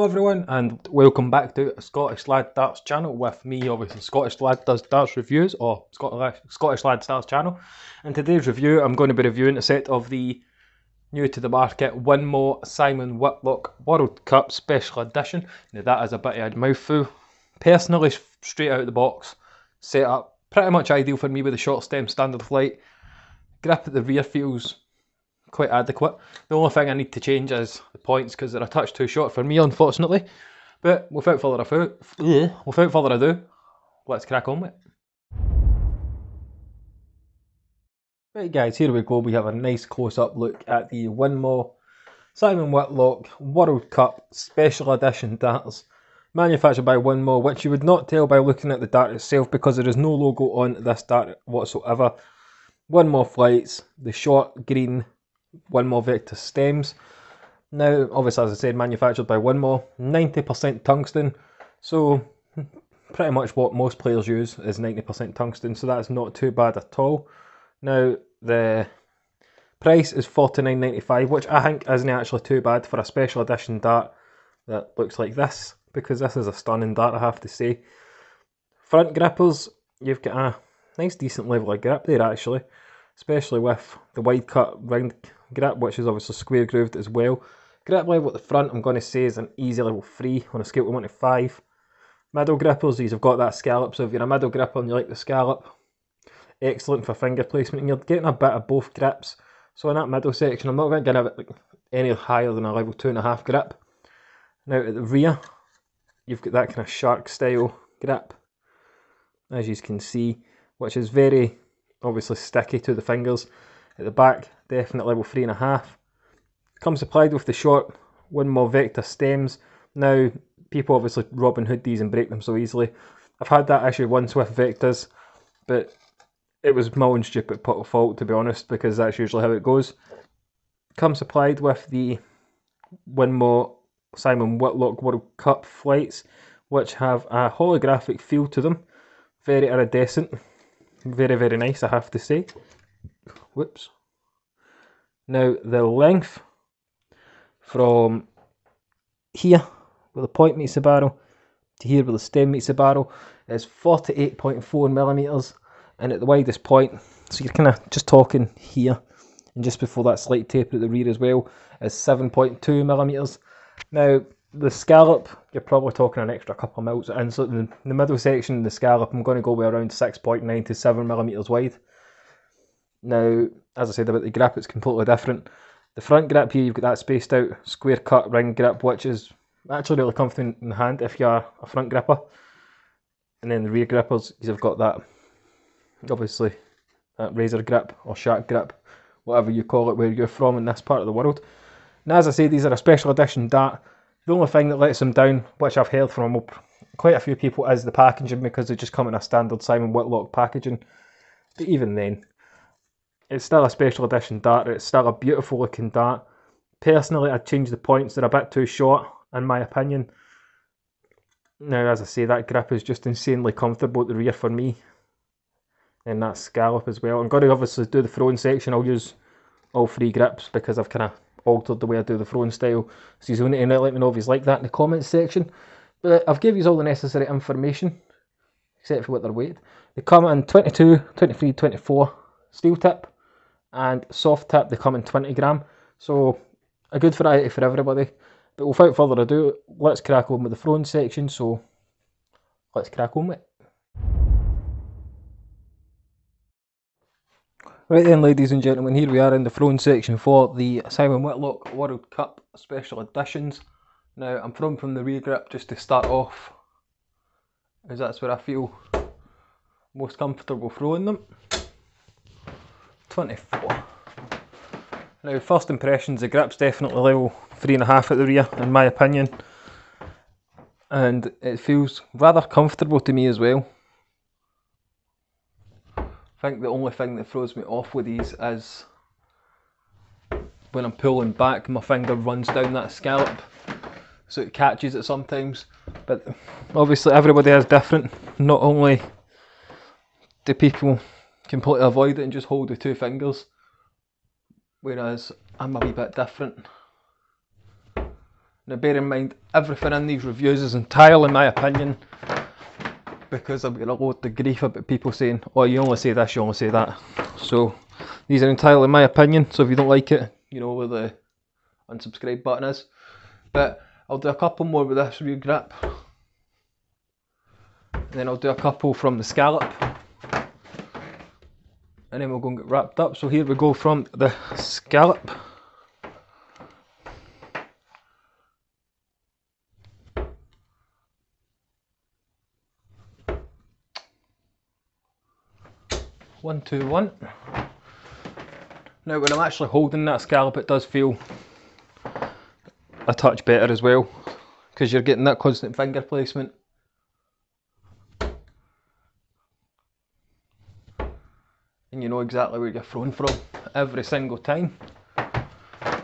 Hello everyone and welcome back to Scottish Lad Darts channel with me, obviously Scottish Lad Does Darts Reviews, or Scottish Lad Darts channel. In today's review I'm going to be reviewing a set of the new to the market Winmau Simon Whitlock World Cup Special Edition. Now that is a bit of a mouthful. Personally, straight out of the box, set up pretty much ideal for me with the short stem standard flight. Grip at the rear feels quite adequate. The only thing I need to change is the points because they're a touch too short for me, unfortunately. But without further ado, let's crack on with it. Right guys, here we go. We have a nice close-up look at the Winmau Simon Whitlock World Cup Special Edition darts, manufactured by Winmau, which you would not tell by looking at the dart itself because there is no logo on this dart whatsoever. Winmau flights, the short green Winmau Vector stems. Now, obviously, as I said, manufactured by Winmau, 90% tungsten, so pretty much what most players use is 90% tungsten, so that's not too bad at all. Now, the price is $49.95, which I think isn't actually too bad for a special edition dart that looks like this, because this is a stunning dart, I have to say. Front grippers, you've got a nice decent level of grip there actually, especially with the wide cut round grip, which is obviously square grooved as well. Grip level at the front I'm going to say is an easy level 3 on a scale of 1 to 5. Middle grippers, these have got that scallop, so if you're a middle gripper and you like the scallop, excellent for finger placement, and you're getting a bit of both grips. So in that middle section I'm not going to give it any higher than a level 2.5 grip. Now at the rear you've got that kind of shark style grip, as you can see, which is very obviously sticky to the fingers. At the back, definite level 3.5. Comes supplied with the short Winmau Vector stems. Now, people obviously Robin Hood these and break them so easily. I've had that issue once with Vectors, but it was my own stupid fault, to be honest, because that's usually how it goes. Comes supplied with the Winmau Simon Whitlock World Cup flights, which have a holographic feel to them. Very iridescent. Very, very nice, I have to say. Whoops. Now, the length from here, where the point meets the barrel, to here where the stem meets the barrel, is 48.4mm, and at the widest point, so you're kind of just talking here, and just before that slight taper at the rear as well, is 7.2mm. Now, the scallop, you're probably talking an extra couple of mils, and so in the middle section, the scallop, I'm going to go with around 6.9 to 7mm wide. Now, as I said about the grip, it's completely different. The front grip here, you've got that spaced out square cut ring grip, which is actually really comfortable in the hand if you're a front gripper. And then the rear grippers, you've got that, obviously, that razor grip or shark grip, whatever you call it, where you're from in this part of the world. Now, as I say, these are a special edition dart. The only thing that lets them down, which I've heard from quite a few people, is the packaging, because they just come in a standard Simon Whitlock packaging. But even then, it's still a special edition dart, it's still a beautiful looking dart. Personally, I'd change the points, they're a bit too short, in my opinion. Now, as I say, that grip is just insanely comfortable at the rear for me. And that scallop as well. I'm going to obviously do the throwing section, I'll use all 3 grips because I've kind of altered the way I do the throwing style. So you need to let me know if you like that in the comments section. But I've given you all the necessary information, except for what they're weighted. They come in 22, 23, 24 steel tip, and soft tip they come in 20 gram. So a good variety for everybody. But without further ado, let's crack on with the throwing section. So let's crack on with it. Right then, ladies and gentlemen, here we are in the throwing section for the Simon Whitlock World Cup Special Editions. Now, I'm throwing from the rear grip just to start off, as that's where I feel most comfortable throwing them. 24. Now, first impressions, the grip's definitely level 3.5 at the rear, in my opinion. And it feels rather comfortable to me as well. I think the only thing that throws me off with these is when I'm pulling back, my finger runs down that scallop, so it catches it sometimes. But obviously everybody is different. Not only do people completely avoid it and just hold the 2 fingers, whereas I'm a wee bit different. Now bear in mind, everything in these reviews is entirely my opinion, because I'm getting a load of grief about people saying, oh, you only say this, you only say that. So these are entirely my opinion, so if you don't like it, you know where the unsubscribe button is. But I'll do a couple more with this rear grip, and then I'll do a couple from the scallop, and then we'll go and get wrapped up. So here we go from the scallop. One, two, one. Now when I'm actually holding that scallop, it does feel a touch better as well, because you're getting that constant finger placement. And you know exactly where you're thrown from every single time.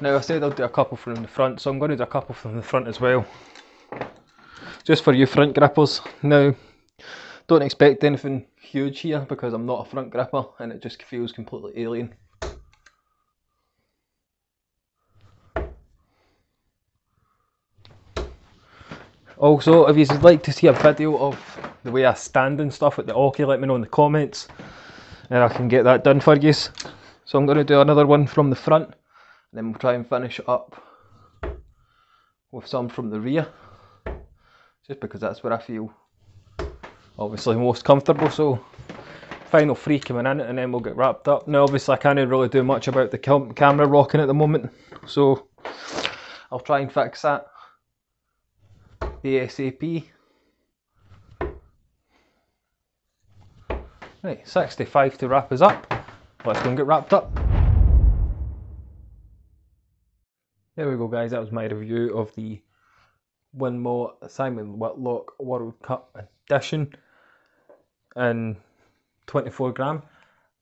Now I said I'll do a couple from the front, so I'm going to do a couple from the front as well, just for you front grippers. Now don't expect anything huge here, because I'm not a front gripper and it just feels completely alien. Also, if you'd like to see a video of the way I stand and stuff at the hockey, let me know in the comments and I can get that done for you. So I'm going to do another one from the front, and then we'll try and finish it up with some from the rear, just because that's where I feel obviously most comfortable. So final three coming in, and then we'll get wrapped up. Now obviously I can't really do much about the camera rocking at the moment, so I'll try and fix that ASAP. Right, 65 to wrap us up. Let's go and get wrapped up. There we go guys, that was my review of the Winmau Simon Whitlock World Cup edition in 24 gram.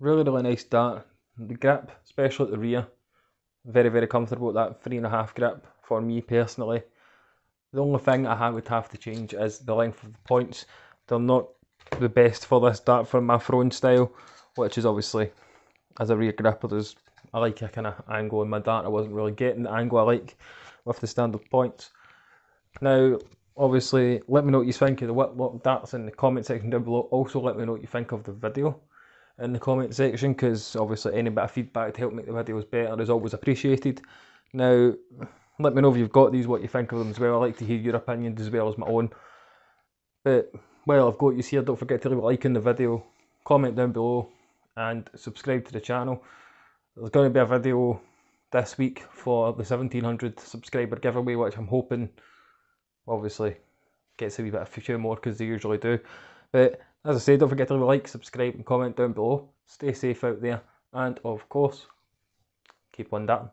Really nice dart. The grip, especially at the rear, very comfortable at that 3.5 grip for me personally. The only thing I would have to change is the length of the points. They're not the best for this dart for my throwing style, which is obviously, as a rear gripper, I like a kind of angle in my dart. I wasn't really getting the angle I like with the standard points. Now obviously let me know what you think of the Whitlock darts in the comment section down below. Also let me know what you think of the video in the comment section, because obviously any bit of feedback to help make the videos better is always appreciated. Now let me know if you've got these, what you think of them as well. I like to hear your opinions as well as my own. But while I've got you here, don't forget to leave a like in the video, comment down below and subscribe to the channel. There's going to be a video this week for the 1700 subscriber giveaway, which I'm hoping obviously gets a wee bit of a few more, because they usually do. But as I said, don't forget to leave a like, subscribe and comment down below. Stay safe out there, and of course keep on darting.